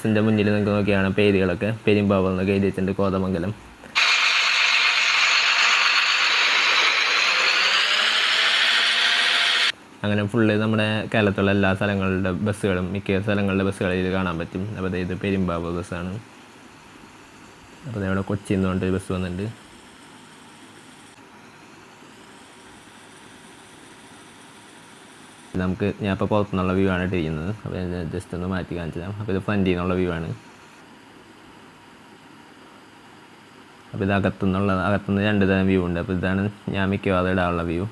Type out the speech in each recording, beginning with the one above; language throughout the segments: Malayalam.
ബസ്സിൻ്റെ മുന്നിൽ നിങ്ങൾക്ക് നോക്കിയാണ് പേരുകളൊക്കെ പെരുമ്പാവൂർ എന്നൊക്കെ എഴുതി വെച്ചിട്ടുണ്ട്, കോതമംഗലം. അങ്ങനെ ഫുള്ള് നമ്മുടെ കേരളത്തിലുള്ള എല്ലാ സ്ഥലങ്ങളുടെ ബസ്സുകളും മിക്ക സ്ഥലങ്ങളുടെ ബസ്സുകളിൽ കാണാൻ പറ്റും. അപ്പോൾ ഇത് പെരുമ്പാവൂർ ബസ്സാണ്. അപ്പോൾ ഇവിടെ കൊച്ചിയിൽ നിന്ന് കൊണ്ട് ബസ് വന്നിട്ടുണ്ട്. ഞാൻ ഇപ്പോൾ പുറത്തുനിന്നുള്ള വ്യൂ ആണ് ഇട്ടിരിക്കുന്നത്. അപ്പോൾ ജസ്റ്റ് ഒന്ന് മാറ്റി കാണിച്ചു തരാം. അപ്പോൾ ഇത് ഫ്രണ്ടിൽ നിന്നുള്ള വ്യൂ ആണ്. അപ്പോൾ ഇത് അകത്തുനിന്ന് 2 തരം വ്യൂ ഉണ്ട്. അപ്പോൾ ഇതാണ് ഞാൻ മിക്കവാറും ഇടാനുള്ള വ്യൂ.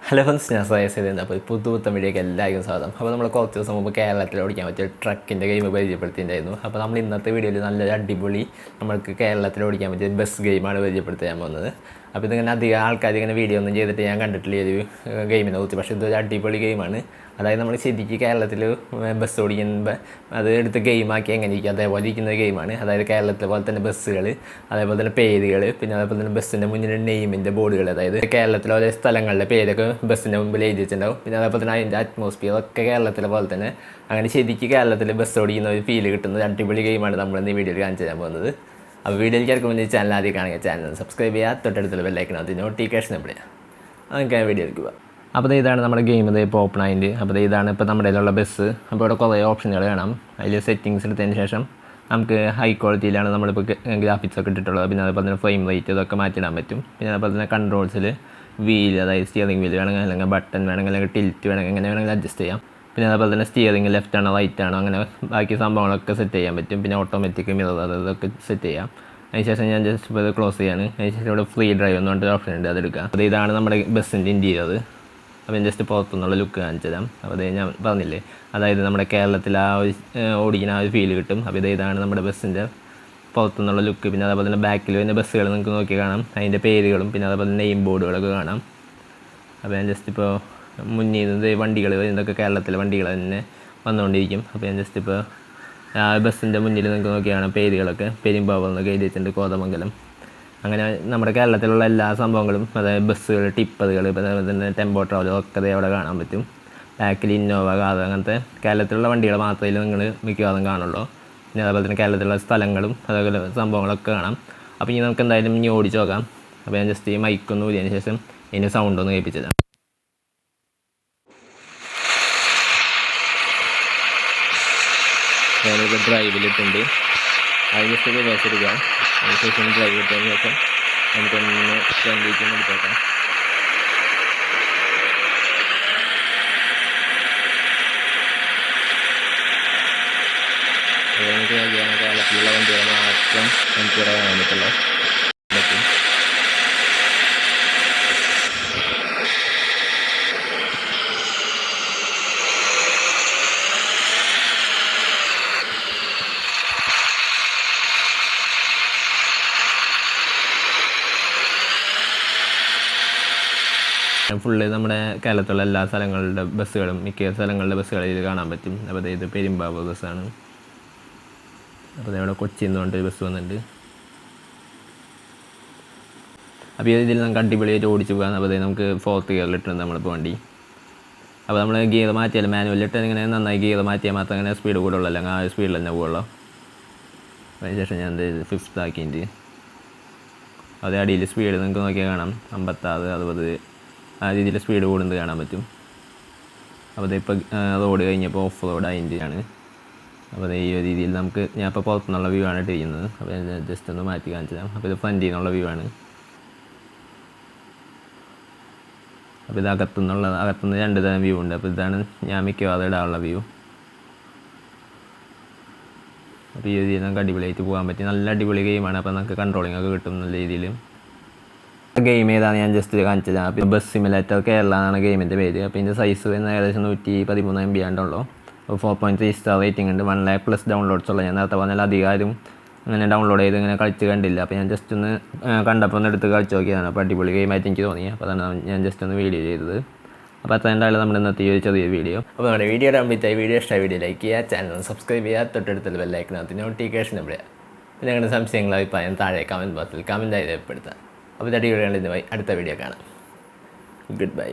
ഹലോ ഫ്രണ്ട്സ്, ഞാൻ സയസ്. അപ്പോൾ പുതുപുത്തൻ വീഡിയോക്ക് എല്ലാവർക്കും സ്വാഗതം. അപ്പോൾ നമ്മൾ കുറച്ച് ദിവസം മുമ്പ് കേരളത്തിൽ ഓടിക്കാൻ പറ്റിയ ട്രക്കിൻ്റെ ഗെയിം പരിചയപ്പെടുത്തിയിട്ടുണ്ടായിരുന്നു. അപ്പോൾ നമ്മൾ ഇന്നത്തെ വീഡിയോയിൽ നല്ലൊരു അടിപൊളി നമ്മൾക്ക് കേരളത്തിൽ ഓടിക്കാൻ പറ്റിയ ബസ് ഗെയിമാണ് പരിചയപ്പെടുത്താൻ പോകുന്നത്. അപ്പോൾ ഇതിങ്ങനെ അധികം ആൾക്കാർ ഇങ്ങനെ വീഡിയോ ഒന്നും ചെയ്തിട്ട് ഞാൻ കണ്ടിട്ടില്ല ഒരു ഗെയിമിനെ കുറിച്ച്. പക്ഷേ ഇതൊരു അടിപൊളി ഗെയിമാണ്. അതായത് നമ്മൾ ശരിക്കും കേരളത്തിൽ ബസ് ഓടിക്കുമ്പോൾ അത് എടുത്ത് ഗെയിമാക്കി എങ്ങനെ ഇരിക്കും അതേപോലെ ഇരിക്കുന്ന ഗെയിമാണ്. അതായത് കേരളത്തിലെ പോലെ തന്നെ ബസ്സുകൾ, അതേപോലെ തന്നെ പേരുകൾ, പിന്നെ അതേപോലെ തന്നെ ബസ്സിൻ്റെ മുന്നിൽ നെയിമിൻ്റെ ബോർഡുകൾ, അതായത് കേരളത്തിലെ ഓരോ സ്ഥലങ്ങളുടെ പേരൊക്കെ ബസ്സിൻ്റെ മുമ്പിൽ എഴുതി വെച്ചിട്ടുണ്ടാവും. പിന്നെ അതേപോലെ തന്നെ അതിൻ്റെ അറ്റ്മോസ്ഫിയർ ഒക്കെ കേരളത്തിലെ പോലെ തന്നെ അങ്ങനെ ശരിക്കും കേരളത്തിൽ ബസ് ഓടിക്കുന്ന ഒരു ഫീൽ കിട്ടുന്ന ഒരു അടിപൊളി ഗെയിമാണ് നമ്മൾ ഇന്ന് ഈ വീഡിയോയിൽ കാണിച്ചു തരാൻ പോകുന്നത്. അപ്പോൾ വീഡിയോയിലേക്ക് ഇറക്കുമ്പോൾ ഈ ചാനൽ ആദ്യം കാണുക, ചാനൽ സബ്സ്ക്രൈബ് ചെയ്യുക, തൊട്ടടുത്തുള്ള ബെല്ലൈക്കൺ നോട്ടിഫിക്കേഷൻ എവിടെയാണ് നമുക്ക് വീഡിയോ എടുക്കുക. അപ്പോൾ ഇതാണ് നമ്മുടെ ഗെയിം. ഇപ്പോൾ ഓപ്പൺ ആയിട്ട്. അപ്പോൾ ഇതാണ് ഇപ്പോൾ നമ്മുടെ കയ്യിലുള്ള ബസ്. അപ്പോൾ ഇവിടെ കുറേ ഓപ്ഷനുകൾ കാണാം. അതിൽ സെറ്റിങ്സ് എടുത്തതിന് ശേഷം നമുക്ക് ഹൈ ക്വാളിറ്റിയിലാണ് നമ്മളിപ്പോൾ ഗ്രാഫിക്സ് ഒക്കെ ഇട്ടിട്ടുള്ളത്. പിന്നെ അതേപോലെ തന്നെ ഫ്രെയിം റേറ്റ് ഇതൊക്കെ മാറ്റിയിടാൻ പറ്റും. പിന്നെ അതേപോലെ തന്നെ കൺട്രോൾസിൽ വീൽ, അതായത് സ്റ്റിയറിംഗ് വീൽ വേണമെങ്കിൽ, അല്ലെങ്കിൽ ബട്ടൺ വേണമെങ്കിൽ, അല്ലെങ്കിൽ ടിൽറ്റ് വേണമെങ്കിൽ, എങ്ങനെ വേണമെങ്കിൽ അഡ്ജസ്റ്റ് ചെയ്യാം. പിന്നെ അതേപോലെ തന്നെ സ്റ്റിയറിംഗ് ലെഫ്റ്റ് ആണോ റൈറ്റ് ആണോ അങ്ങനെ ബാക്കി സംഭവങ്ങളൊക്കെ സെറ്റ് ചെയ്യാൻ പറ്റും. പിന്നെ ഓട്ടോമാറ്റിക് മിറർ അതൊക്കെ സെറ്റ് ചെയ്യാം. അതിനുശേഷം ഞാൻ ജസ്റ്റ് ഇപ്പോൾ ഇത് ക്ലോസ് ചെയ്യാണ്. അതിനുശേഷം ഇവിടെ ഫ്രീ ഡ്രൈവ് എന്ന് പറഞ്ഞിട്ട് ഓപ്ഷൻ ഉണ്ട്, അതെടുക്കുക. അപ്പോൾ ഇതാണ് നമ്മുടെ ബസ്സിൻ്റെ ഇൻറ്റീരിയർ. അപ്പോൾ ഞാൻ ജസ്റ്റ് പുറത്തുനിന്നുള്ള ലുക്ക് കാണിച്ചു തരാം. അപ്പോൾ അത് ഞാൻ പറഞ്ഞില്ലേ, അതായത് നമ്മുടെ കേരളത്തിൽ ആ ഒരു ഓടിക്കുന്ന ആ ഒരു ഫീൽ കിട്ടും. അപ്പോൾ ഇതാണ് നമ്മുടെ ബസ്സിൻ്റെ പുറത്തുനിന്നുള്ള ലുക്ക്. പിന്നെ അതേപോലെ തന്നെ ബാക്കിൽ വരുന്ന ബസ്സുകൾ നിങ്ങൾക്ക് നോക്കി കാണാം, അതിൻ്റെ പേരുകളും പിന്നെ അതേപോലെ നെയിം ബോർഡുകളൊക്കെ കാണാം. അപ്പോൾ ഞാൻ ജസ്റ്റ് ഇപ്പോൾ മുന്നിൽ നിന്ന് വണ്ടികൾ വരുന്നതൊക്കെ കേരളത്തിലെ വണ്ടികൾ തന്നെ വന്നുകൊണ്ടിരിക്കും. അപ്പോൾ ഞാൻ ജസ്റ്റ് ഇപ്പോൾ ആ ബസ്സിൻ്റെ മുന്നിൽ നിങ്ങൾക്ക് നോക്കിയാണ് പേരുകളൊക്കെ പെരുമ്പാവൂർ എന്നൊക്കെ എഴുതി വെച്ചിട്ടുണ്ട്, കോതമംഗലം. അങ്ങനെ നമ്മുടെ കേരളത്തിലുള്ള എല്ലാ സംഭവങ്ങളും, അതായത് ബസ്സുകൾ, ടിപ്പറുകൾ, അതേപോലെ തന്നെ ടെമ്പോ ട്രാവലർ ഒക്കെ അവിടെ കാണാൻ പറ്റും. ബാക്കിൽ ഇന്നോവ, കാർ, അങ്ങനത്തെ കേരളത്തിലുള്ള വണ്ടികൾ മാത്രമേ നിങ്ങൾ മിക്കവാറും കാണുള്ളൂ. പിന്നെ അതേപോലെ തന്നെ കേരളത്തിലുള്ള സ്ഥലങ്ങളും അതേപോലെ സംഭവങ്ങളൊക്കെ കാണാം. അപ്പോൾ ഇനി നമുക്ക് എന്തായാലും ഇനി ഓടിച്ച് നോക്കാം. അപ്പോൾ ഞാൻ ജസ്റ്റ് ഈ മൈക്കൊന്ന് ഊരിയതിന് ശേഷം ഇതിൻ്റെ സൗണ്ട് ഒന്ന് കേൾപ്പിച്ചതാണ്. ഞാനിപ്പോൾ ഡ്രൈവിലിട്ടുണ്ട്. അത് ജസ്റ്റ് റിവേഴ്സ് എടുക്കുക. അതിനുശേഷം ഡ്രൈവ് ഇട്ടതിന് ശേഷം നമുക്കൊന്ന് ഫ്രണ്ടിലേക്ക് എടുത്തേക്കാം. നമുക്ക് കേരളത്തിലുള്ള വണ്ടികൾ മാത്രം നമുക്കിവിടെ കാണാൻ പറ്റുള്ളൂ. ഫുള്ള് നമ്മുടെ കേരളത്തിലുള്ള എല്ലാ സ്ഥലങ്ങളുടെ ബസ്സുകളും മിക്ക സ്ഥലങ്ങളുടെ ബസ്സുകളിൽ കാണാൻ പറ്റും. അപ്പോൾ ഇത് പെരുമ്പാവൂർ ബസ്സാണ്. അപ്പോൾ ഇവിടെ കൊച്ചിയിൽ നിന്ന് കൊണ്ട് ബസ് വന്നിട്ടുണ്ട്. അപ്പോൾ ഇതിൽ നമുക്ക് അടിപൊളിയായിട്ട് ഓടിച്ച് പോകാം. അപ്പോൾ നമുക്ക് 4th ഗിയറിലിട്ടുണ്ട് നമ്മളിപ്പോൾ വണ്ടി. അപ്പോൾ നമ്മൾ ഗിയർ മാറ്റിയാൽ മാനുവലിട്ട് ഇങ്ങനെ നന്നായി ഗിയർ മാറ്റിയാൽ മാത്രം അങ്ങനെ സ്പീഡ് കൂടുള്ളൂ, അല്ലെങ്കിൽ ആ സ്പീഡിൽ തന്നെ പോകുള്ളൂ. അതിനുശേഷം ഞാൻ 5th ആക്കിയിട്ട് അതേ അടിയിൽ സ്പീഡ് നിങ്ങൾക്ക് നോക്കിയാൽ കാണാം, 56, 60 ആ രീതിയിൽ സ്പീഡ് കൂടുന്നത് കാണാൻ പറ്റും. അപ്പോൾ ഇതിപ്പോൾ റോഡ് കഴിഞ്ഞപ്പോൾ ഓഫ് റോഡ് അതിൻ്റെയാണ്. അപ്പോൾ ഈ ഒരു രീതിയിൽ ഞാൻ ഇപ്പോൾ പുറത്തുനിന്നുള്ള വ്യൂ ആണ് ഇട്ടിരിക്കുന്നത്. അപ്പോൾ ജസ്റ്റ് ഒന്ന് മാറ്റി കാണിച്ചു തരാം. അപ്പോൾ ഇത് ഫ്രണ്ടിൽ നിന്നുള്ള വ്യൂ ആണ്. അപ്പോൾ ഇത് അകത്തുനിന്ന് 2 തരം വ്യൂ ഉണ്ട്. അപ്പോൾ ഇതാണ് ഞാൻ മിക്കവാറും ഇടാനുള്ള വ്യൂ. അപ്പോൾ ഈ രീതിയിൽ നമുക്ക് അടിപൊളിയായിട്ട് പോകാൻ പറ്റും. നല്ല അടിപൊളി ഗെയിമാണ്. അപ്പോൾ നമുക്ക് കൺട്രോളിംഗ് ഒക്കെ കിട്ടും നല്ല രീതിയിൽ. ഗെയിം ഏതാണ് ഞാൻ ജസ്റ്റ് കാണിച്ചത്. അപ്പോൾ ബസ് സിമുലേറ്റർ കേരള എന്നാണ് ഗെയിമിൻ്റെ പേര്. അപ്പോൾ ഇതിൻ്റെ സൈസ് വരുന്നത് ഏകദേശം 113 MB ആണുള്ളൂ. 4.3 സ്റ്റാർ റേറ്റിംഗ് ഉണ്ട്. 1 lakh പ്ലസ് ഡൗൺലോഡ്സ് ഉള്ളത്. ഞാൻ നേരത്തെ പറഞ്ഞാൽ അധികാരം അങ്ങനെ ഡൗൺലോഡ് ചെയ്ത് ഇങ്ങനെ കളിച്ച് കണ്ടില്ല. അപ്പോൾ ഞാൻ ജസ്റ്റ് ഒന്ന് കണ്ടപ്പോൾ ഒന്ന് എടുത്ത് കളിച്ച് നോക്കിയതാണ്. അപ്പോൾ അടിപൊളി ഗെയിമായിട്ട് എനിക്ക് തോന്നി. അപ്പോൾ അതാണ് ഞാൻ ജസ്റ്റ് ഒന്ന് വീഡിയോ ചെയ്തത്. അപ്പോൾ അത്ര എന്തായാലും നമ്മുടെ ഇന്നത്തെ ഈ ഒരു ചെറിയ വീഡിയോ. അപ്പോൾ നമ്മുടെ വീഡിയോ കംപ്ലീറ്റായി. വീഡിയോ ഇഷ്ടമായ വീഡിയോ ലൈക്ക് ചെയ്യുക, ചാനൽ സബ്സ്ക്രൈബ് ചെയ്യുക, തൊട്ടടുത്തുള്ള ബെല്ലൈക്കൺ നോട്ടിഫിക്കേഷൻ എവിടെയാണ്. പിന്നെ നിങ്ങളുടെ സംശയങ്ങളും അഭിപ്രായം താഴെ കമൻറ്റ് ബോക്സിൽ കമൻറ്റായി രേഖപ്പെടുത്താം. അപ്പോൾ അടുത്ത വീഡിയോ കാണാം. Good bye.